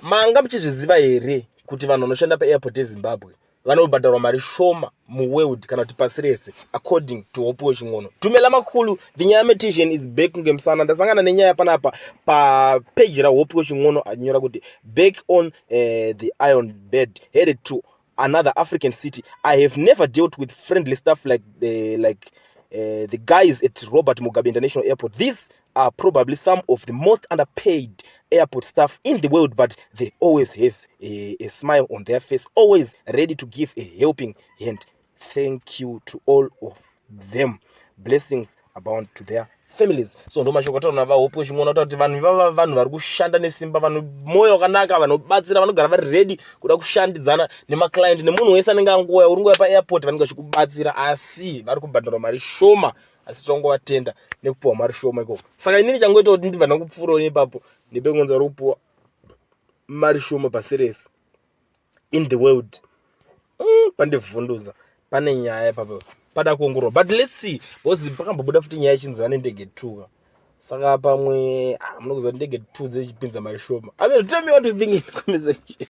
manga muchizviziva here kuti vanhu vanoshanda paairport yeZimbabwe vanobhadharwa mari shoma muworld kana kuti pasi rese according to Hope Weching'ono. Tumela makulu, the Nyaya Meditation is back ngemsana. Ndasangana nenyaya panapa pa page ra Hope Weching'ono anyora kuti back on the iron bed headed to another African city. I have never dealt with friendly stuff like the guys at Robert Mugabe International Airport. These are probably some of the most underpaid airport staff in the world, but they always have a smile on their face, always ready to give a helping hand. Thank you to all of them. Blessings abound to their families. So ndo mashoko tauna va Hope Weching'ono kuti vanhu vari kushanda nesimba, vanhu moyo wakanaka, vanobatsira, vanogara vari ready kuda kushandidzana nema client nemunhu wese anenge angoya uri ngoya pa airport vanenge vachikubatsira, asi vari kubhadharwa mari shoma, asi tongovatenda nekupuwa mari shoma ikoko. Saka inini changoita kuti ndibva ndakupfuura ipapo ndipengonza uri kupuwa mari shoma pasi rese in the world. Pandivhunduza pane nyaya ipapo pada kuongororwa, but let's see, because pakambobuda futi nyaya yechinzwa ndege 2. Saka pamwe munokuziva ndege 2 dzechipinza mari shoma. I mean, tell me what you think in the conversation.